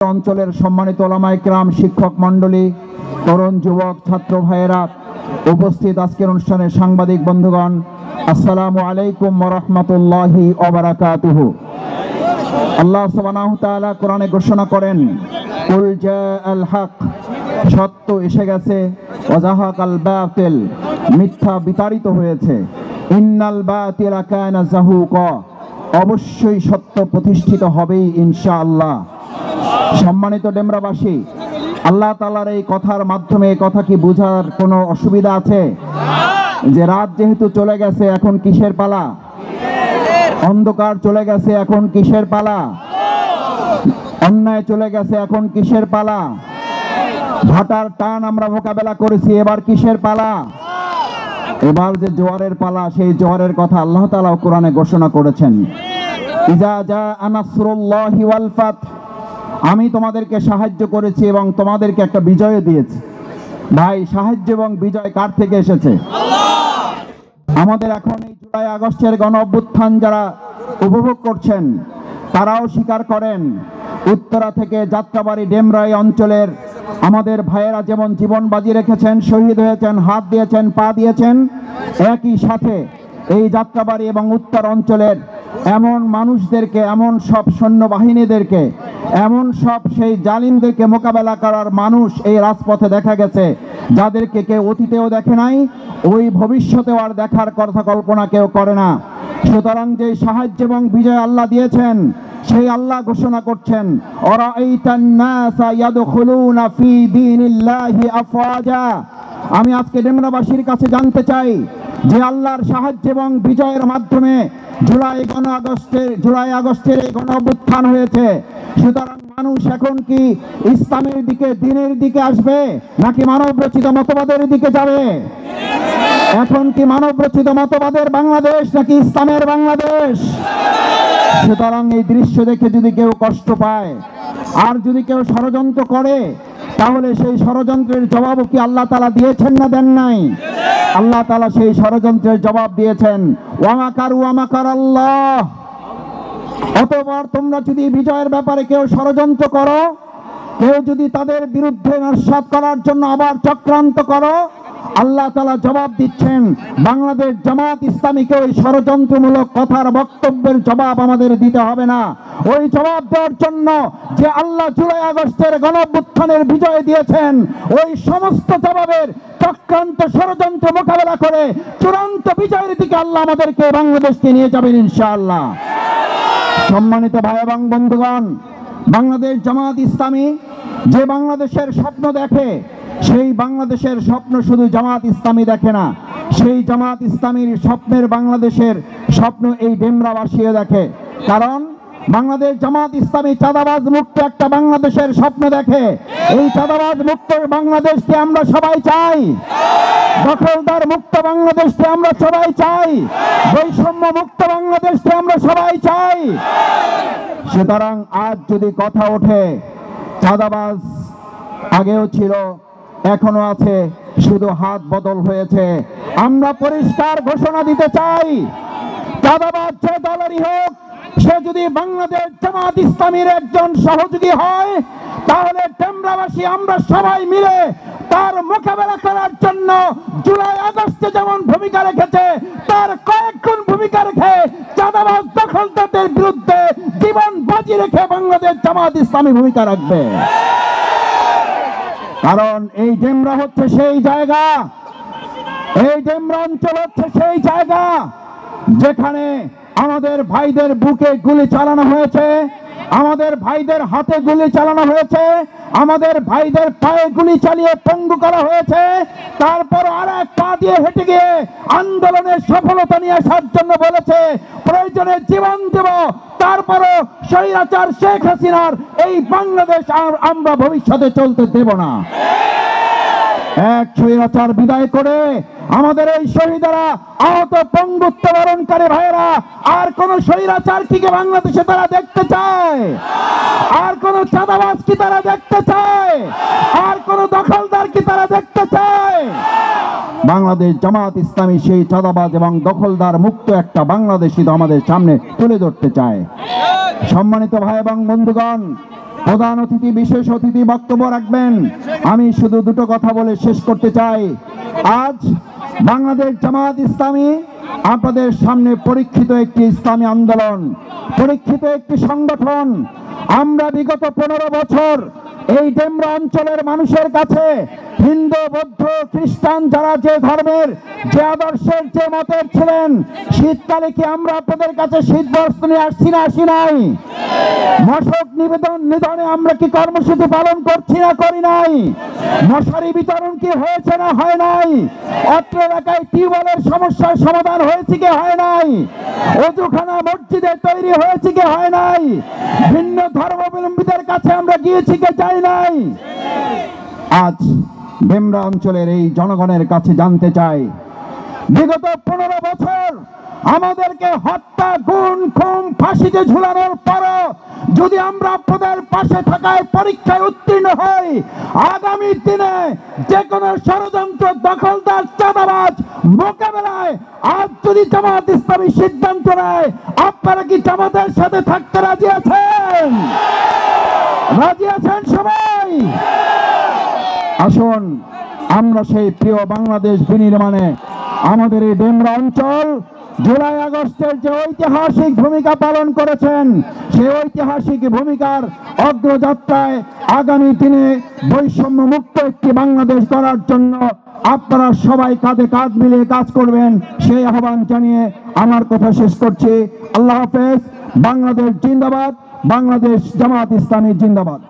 অঞ্চলের সম্মানিত ওলামায়ে কেরাম, শিক্ষক মণ্ডলী, তরুণ যুবক ছাত্র ভাইয়েরা, উপস্থিত আজকের অনুষ্ঠানের সাংবাদিক বন্ধুগণ, আসসালামু আলাইকুম ওয়া রাহমাতুল্লাহি ওয়া বারাকাতুহু। আল্লাহ সুবহানাহু ওয়া তাআলা কোরআনে ঘোষণা করেন, কুল জাআল হক, সত্য এসে গেছে, ওয়া যাহাকাল বাতিল, মিথ্যা বিতাড়িত হয়েছে, ইন্নাল বাতিলা কানা যাহুকা, অবশ্যই সত্য প্রতিষ্ঠিত হবেই ইনশাআল্লাহ। সম্মানিত ডেমরাবাসী, আল্লাহ তাআলার এই কথার মাধ্যমে এই কথা কি বোঝার কোনো অসুবিধা আছে যে রাত যেহেতু চলে গেছে এখন কিসের পালা? অন্ধকার চলে গেছে এখন কিসের পালা? অন্যায় চলে গেছে এখন কিসের পালা? ভাটার টান আমরা মোকাবেলা করেছি, এবার কিসের পালা? এবার যে জোয়ারের পালা, সেই জোয়ারের কথা আল্লাহ তাআলা কোরআনে ঘোষণা করেছেন, ইজা জাআ নাসরুল্লাহি ওয়াল ফাত, আমি তোমাদেরকে সাহায্য করেছি এবং তোমাদেরকে একটা বিজয় দিয়েছি। ভাই, সাহায্য এবং বিজয় কার থেকে এসেছে? আমাদের এখন এই জুলাই আগস্টের গণ অভ্যুত্থান যারা উপভোগ করছেন তারাও স্বীকার করেন, উত্তরা থেকে যাত্রাবাড়ি ডেমরাই অঞ্চলের আমাদের ভাইয়েরা যেমন জীবন বাজি রেখেছেন, শহীদ হয়েছেন, হাত দিয়েছেন, পা দিয়েছেন, একই সাথে এই যাত্রাবাড়ি এবং উত্তর অঞ্চলের এমন মানুষদেরকে, এমন সব সৈন্যবাহিনীদেরকে, এমন সব সেই জালিমদেরকে মোকাবেলা করার মানুষ এই রাজপথে দেখা গেছে, যাদেরকে কেউ অতীতেও দেখে নাই, ওই ভবিষ্যতেও আর দেখার কথা কল্পনা কেউ করে না। সুতরাং যে সাহায্য এবং বিজয় আল্লাহ দিয়েছেন, সেই আল্লাহ ঘোষণা করছেন, আরাআইতান নাসা ইয়াদখুলুনা ফি দীনিল্লাহি আফওয়াজা। আমি আজকে ডেমরাবাসীর কাছে জানতে চাই যে আল্লাহর সাহায্য এবং বিজয়ের মাধ্যমে জুলাই আগস্টের এই গণ অভ্যুত্থান হয়েছে। সুতরাং মানুষ এখন কি ইসলামের দিকে, দ্বীনের দিকে আসবে, নাকি মানব রচিত মতবাদের দিকে যাবে? এখন কি মানব রচিত মতবাদের বাংলাদেশ নাকি ইসলামের বাংলাদেশ? সুতরাং এই দৃশ্য দেখে যদি কেউ কষ্ট পায় আর যদি কেউ ষড়যন্ত্র করে, তাহলে সেই ষড়যন্ত্রের জবাবও কি আল্লাহ তাআলা দিয়েছেন না দেন নাই? আল্লাহ তাআলা সেই ষড়যন্ত্রের জবাব দিয়েছেন, ওয়া মাকারু ওয়া মাকারাল্লাহ। অতঃপর তোমরা যদি বিজয়ের ব্যাপারে কেউ ষড়যন্ত্র করো, কেউ যদি তাদের বিরুদ্ধে নস্যাৎ করার জন্য আবার চক্রান্ত করো, আল্লাহ তাআলা জবাব দিচ্ছেন, বাংলাদেশ জামাত ইসলামীকে ওই ষড়যন্ত্রমূলক কথার বক্তব্যের জবাব আমাদের দিতে হবে না। ওই জবাব দেওয়ার জন্য যে আল্লাহ জুলাই আগস্টের গণ অভ্যুত্থানের বিজয় দিয়েছেন, ওই সমস্ত জবাবের চক্রান্ত ষড়যন্ত্র মোকাবেলা করে চূড়ান্ত বিজয়ের দিকে আল্লাহ আমাদেরকে বাংলাদেশকে নিয়ে যাবেন ইনশাআল্লাহ। সম্মানিত ভাই এবং বন্ধুগণ, বাংলাদেশ জামাত ইসলামী যে বাংলাদেশের স্বপ্ন দেখে, সেই বাংলাদেশের স্বপ্ন শুধু জামাত ইসলামী দেখে না, সেই জামাত ইসলামীর স্বপ্নের বাংলাদেশের স্বপ্ন এই ডেমরাবাসীও দেখে। কারণ বাংলাদেশ জামাত ইসলামী চাঁদাবাজ মুক্ত একটা বাংলাদেশের স্বপ্ন দেখে। এই চাঁদাবাজ মুক্ত বাংলাদেশকে আমরা সবাই চাই, দখলদার মুক্ত বাংলাদেশকে আমরা সবাই চাই, বৈষম্য মুক্ত বাংলাদেশকে আমরা সবাই চাই। সুতরাং আজ যদি কথা ওঠে, চাঁদাবাজ আগেও ছিল, এখনো আছে, শুধু হাত বদল হয়েছে। আমরা পরিষ্কার ঘোষণা দিতে চাই, চাঁদাবাজ যে দলেরই হোক, সে যদি বাংলাদেশ জামাত ইসলামীর একজন সহযোগী হয়, তাহলে ডেমরাবাসী আমরা সবাই মিলে তার মোকাবেলা করার জন্য জুলাই আগস্টে যেমন ভূমিকা রেখেছে, তার কয়েক গুণ ভূমিকা রেখে চাঁদাবাজ দখলদারদের বিরুদ্ধে জীবন বাজি রেখে বাংলাদেশ জামাত ইসলামী ভূমিকা রাখবে। কারণ এই ডেমরা হচ্ছে সেই জায়গা, এই ডেমরা অঞ্চল হচ্ছে সেই জায়গা যেখানে আমাদের ভাইদের বুকে গুলি চালানো হয়েছে, আমাদের ভাইদের হাতে গুলি চালানো হয়েছে, আমাদের ভাইদের পায়ে গুলি চালিয়ে পঙ্গু করা হয়েছে। তারপর আর এক পা দিয়ে হেঁটে গিয়ে আন্দোলনের সফলতা নিয়ে আসার জন্য বলেছে, প্রয়োজনে জীবন দেব, তারপরও স্বৈরাচার শেখ হাসিনার এই বাংলাদেশ আমরা ভবিষ্যতে চলতে দেব না। এক স্বৈরাচার বিদায় করে আমাদের এই শহীদেরা, আহত পঙ্গুত্ব বরণকারী ভাইয়েরা আর কোন স্বৈরাচার কি বাংলাদেশে তারা দেখতে চায়? আর কোন চাঁদাবাজ কি তারা দেখতে চায়? আর কোন দখলদার কি তারা দেখতে চায়? বাংলাদেশ জামাত ইসলামী সেই চাঁদাবাজ এবং দখলদার মুক্ত একটা বাংলাদেশই তো আমাদের সামনে তুলে ধরতে চায়। সম্মানিত ভাই এবং বন্ধুগণ, প্রধান অতিথি বিশেষ অতিথি বক্তব্য রাখবেন। আমি শুধু দুটো কথা বলে শেষ করতে চাই। আজ বাংলাদেশ জামাত ইসলামী আপনাদের সামনে পরীক্ষিত একটি ইসলামী আন্দোলন, পরীক্ষিত একটি সংগঠন। আমরা বিগত 15 বছর এই ডেমরা অঞ্চলের মানুষের কাছে হিন্দু, বৌদ্ধ, খ্রিস্টান যারা যে ধর্মের, যে আদর্শের, যে মতের ছিলেন, শীতকালে কি আমরা আপনাদের কাছে শীত বস্ত্র নিয়ে আসছি না আসি নাই? মশক নিধনে আমরা কি কর্মসূচি পালন করছি না করি নাই? মশারি বিতরণ কি হয়েছে না হয় নাই? অত্র এলাকায় টিউবওয়েলের সমস্যার সমাধান হয়েছে কি হয় নাই? অজুখানা মসজিদে তৈরি হয়েছে কি হয় নাই? ভিন্ন ধর্মাবলম্বীদের কাছে আমরা গিয়েছি কি যাই নাই? আজ ডেমরা অঞ্চলের এই জনগণের কাছে জানতে চাই, বিগত 15 বছর আমাদেরকে হত্যা, গুম, খুন, ফাঁসিতে ঝুলানোর পরও যদি আমরা আপনাদের পাশে থাকায় পরীক্ষায় উত্তীর্ণ হই, আগামী দিনে যে কোনো ষড়যন্ত্র, দখলদার, চাঁদাবাজ মোকাবেলায় আজ যদি জামাত ইসলামী সিদ্ধান্ত নেয়, আপনারা কি জামাতের সাথে থাকতে রাজি আছেন? রাজি আছেন সবাই? আসুন আমরা সেই প্রিয় বাংলাদেশ বিনির্মাণে আমাদের এই ডেমরা অঞ্চল জুলাই আগস্টের যে ঐতিহাসিক ভূমিকা পালন করেছেন, সেই ঐতিহাসিক ভূমিকার অগ্রযাত্রায় আগামী দিনে বৈষম্য মুক্ত একটি বাংলাদেশ গড়ার জন্য আপনারা সবাই কাঁধে কাঁধ মিলিয়ে কাজ করবেন, সেই আহ্বান জানিয়ে আমার কথা শেষ করছি। আল্লাহ হাফেজ। বাংলাদেশ জিন্দাবাদ। বাংলাদেশ জামাত ইসলামী জিন্দাবাদ।